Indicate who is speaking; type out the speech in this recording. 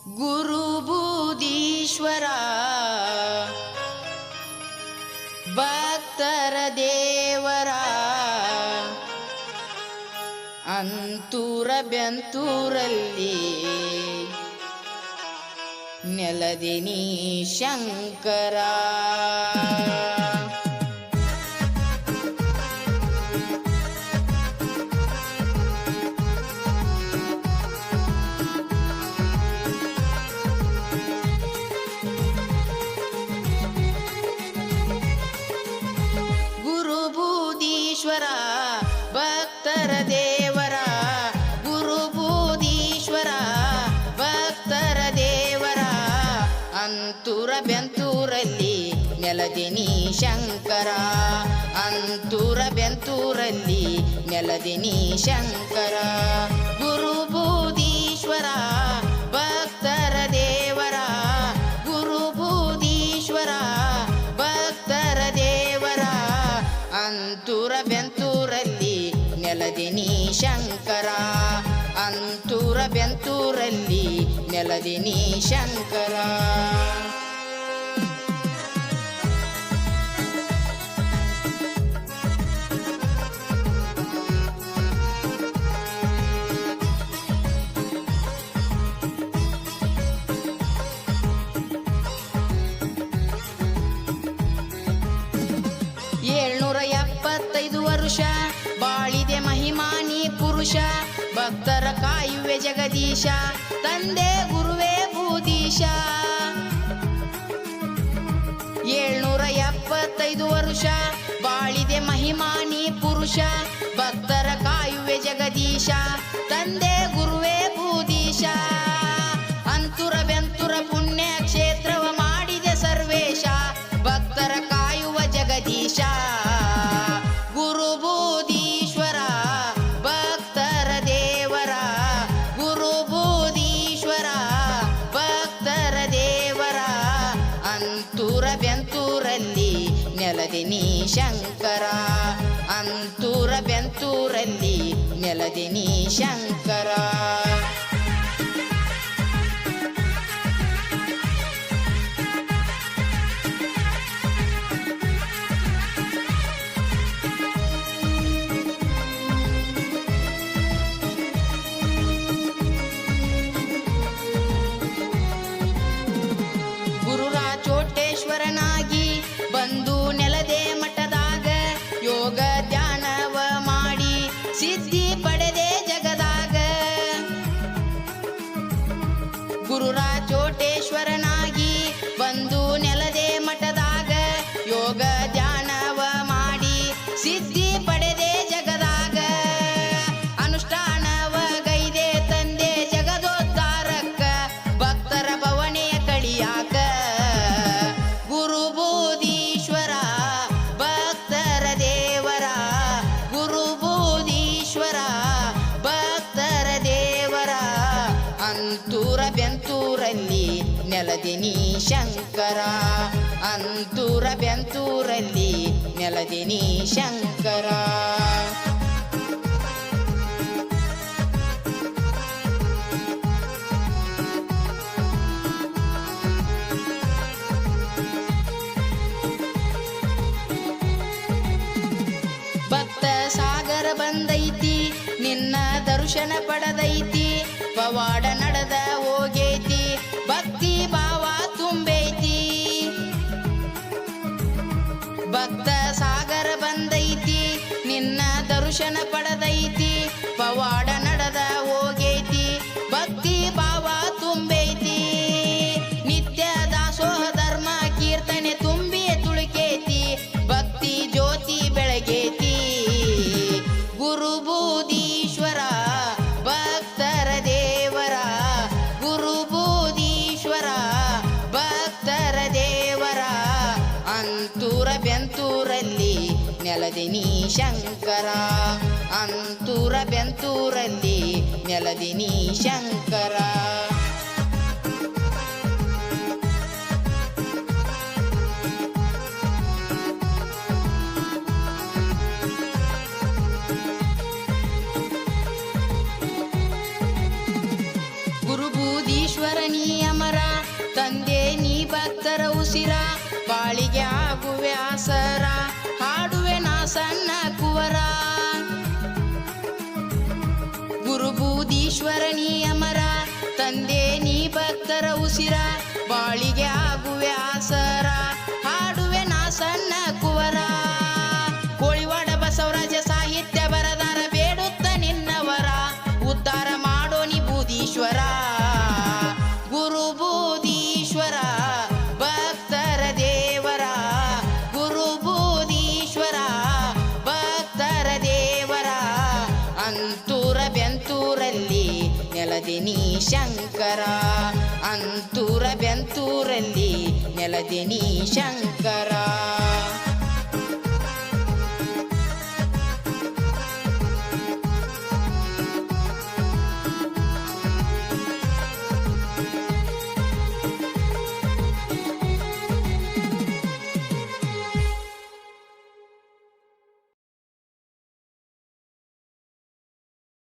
Speaker 1: ಗುರುಬೂದೀಶ್ವರ ಭಕ್ತರ ದೇವರ ಅಂತೂರ ಬೆಂತೂರಲ್ಲಿ ನೆಲದಿನಿ ಶಂಕರ. ಗುರುಬೂದೀಶ್ವರ ಭಕ್ತರ ದೇವರ, ಗುರುಬೂದೀಶ್ವರ ಭಕ್ತರ ದೇವರ ಅಂತೂರ ಬೆಂತೂರಲ್ಲಿ ನೆಲದಿನಿ ಶಂಕರ, ಅಂತೂರ ಬೆಂತೂರಲ್ಲಿ ನೆಲದಿನಿ ಶಂಕರ. ಗುರುಬೂದೀಶ್ವರ ಭಕ್ತರ ದೇವರ, ಗುರುಬೂದೀಶ್ವರ ಭಕ್ತರ ದೇವರ ಅಂತೂರ ಬೆಂತೂರಲ್ಲಿ ನೆಲದಿನಿ ಶಂಕರ, ಅಂತೂರ ಬೆಂತೂರಲ್ಲಿ ನೆಲದಿನಿ ಶಂಕರ. ವರುಷ ಬಾಳಿದೆ ಮಹಿಮಾನಿ ಪುರುಷ, ಭಕ್ತರ ಕಾಯುವೆ ಜಗದೀಶ, ತಂದೆ ಗುರುವೇ ಬೂದೀಶ. 775 ವರುಷ ಬಾಳಿದೆ ಮಹಿಮಾನಿ ಪುರುಷ, ಭಕ್ತರ ಕಾಯುವೆ ಜಗದೀಶ, ತಂದೆ ಗುರುವೇ ಬೂದೀಶ. ಅಂತುರ ಬೆಂತುರ ಪುಣ್ಯ ಕ್ಷೇತ್ರವ ಮಾಡಿದೆ ಸರ್ವೇಶ, ಭಕ್ತರ ಕಾಯುವ ಜಗದೀಶ. ಗುರುಬೂದೀಶ್ವರ ಭಕ್ತರ ದೇವರ, ಗುರುಬೂದೀಶ್ವರ ಭಕ್ತರ ದೇವರ ಅಂತೂರ ಬೆಂತೂರಲ್ಲಿ ನೆಲದಿನಿ ಶಂಕರ, ಅಂತೂರ ಬೆಂತೂರಲ್ಲಿ ನೆಲದಿನಿ ಶಂಕರ. ಚೋಟೇಶ್ವರನಾಗಿ ಬಂದು ನೆಲದೆ ಮಠದಾಗ ಯೋಗ ಧ್ಯಾನವ ಮಾಡಿ ಸಿದ್ಧಿ ಪಡೆದೆ ಜಗದಾಗ. ಗುರುರಾಚೋಟೇಶ್ವರನಾಗಿ ಬಂದು ನೆಲದೆ ಮಠದಾಗ ಯೋಗ ಧ್ಯಾನವ ಮಾಡಿ ಸಿದ್ಧಿ ಪಡೆದೆ ಜಗದಾಗ. ಅನುಷ್ಠಾನವ ಗೈದೆ ತಂದೆ ಜಗದೋದ್ಧಾರಕ್ಕ, ಭಕ್ತರ ಭವನೆಯ ಕಳಿಯಾಕ. ಗುರುಬೂದೀಶ್ವರ ಭಕ್ತರ ದೇವರ, ಗುರುಬೂದೀಶ್ವರ ಭಕ್ತರ ದೇವರ ಅಂತೂರ ಬೆಂತೂರಲ್ಲಿ ನೆಲದಿನಿ ಶಂಕರ, ಅಂತೂರ ಬೆಂತೂರಲ್ಲಿ ನೆಲದಿನಿ ಶಂಕರ. ಭಕ್ತ ಸಾಗರ ಬಂದೈತಿ ನಿನ್ನ ದರ್ಶನ ಪಡೆದೈತಿ, ಪವಾಡ ನಡೆದ ಹೋಗೈತಿ ಭಕ್ತಿ ಭಾವ ತುಂಬೈತಿ. ಭಕ್ತ ಸಾಗರ ಬಂದೈತಿ ನಿನ್ನ ದರ್ಶನ ಪಡೆದೈತಿ, ಪವಾಡ ನಡೆದ ಹೋಗೈತಿ ಭಕ್ತಿ ಭಾವ ತುಂಬೈತಿ. ನಿತ್ಯ ದಾಸೋಹ ಧರ್ಮ ಕೀರ್ತನೆ ತುಂಬಿ ತುಳುಕೇತಿ, ಭಕ್ತಿ ಜ್ಯೋತಿ ಬೆಳಗೇತಿ. ಗುರುಬೂದೀಶ್ವರ ಭಕ್ತರ ದೇವರ, ಗುರುಬೂದೀಶ್ವರ ಭಕ್ತರ ದೇವರ ಅಂತೂರ ಬೆಂತೂರಲ್ಲಿ ನೆಲದಿನಿ ಶಂಕರ, ಅಂತೂರ ಬೆಂತೂರಲ್ಲಿ ನೆಲದಿನಿ ಶಂಕರ. ಗುರುಬೂದೀಶ್ವರ ನೀ ಭಕ್ತರ ಉಸಿರ ಬಾಳಿಗೆ ಆಗುವೆ ಆಸರ ಹಾಡುವೆ ನಾ ಸಣ್ಣ ಕುವರ ಗುರುಬೂದೀಶ್ವರ ನೀ ಅಮರ ತಂದೆ ನೀ ಭಕ್ತರ ಉಸಿರ ಬಾಳಿಗೆ ಆಗುವೆ ಆಸರ ಹಾಡುವೆ ನಾ ಸಣ್ಣ ಕುವರ ಕೋಳಿವಾಡ ಬಸವರಾಜ ಸಾಹಿತ್ಯ ಬರದಾರ ಬೇಡುತ್ತ ನಿನ್ನವರ ಉದ್ಧಾರ ಮಾಡೋ ನೀ ಬೂದೀಶ್ವರ ಗುರು ಬೂದೀಶ್ವರ ಭಕ್ತರ ದೇವರ ಗುರು ಬೂದೀಶ್ವರ ಭಕ್ತರ ದೇವರ ಅಂತೂರ ಬೆಂತೂರಲ್ಲಿ ನೆಲದಿನಿ ಶಂಕರ ಅಂತೂರ ಬೆಂತೂರಲ್ಲಿ ನೆಲದಿನಿ ಶಂಕರ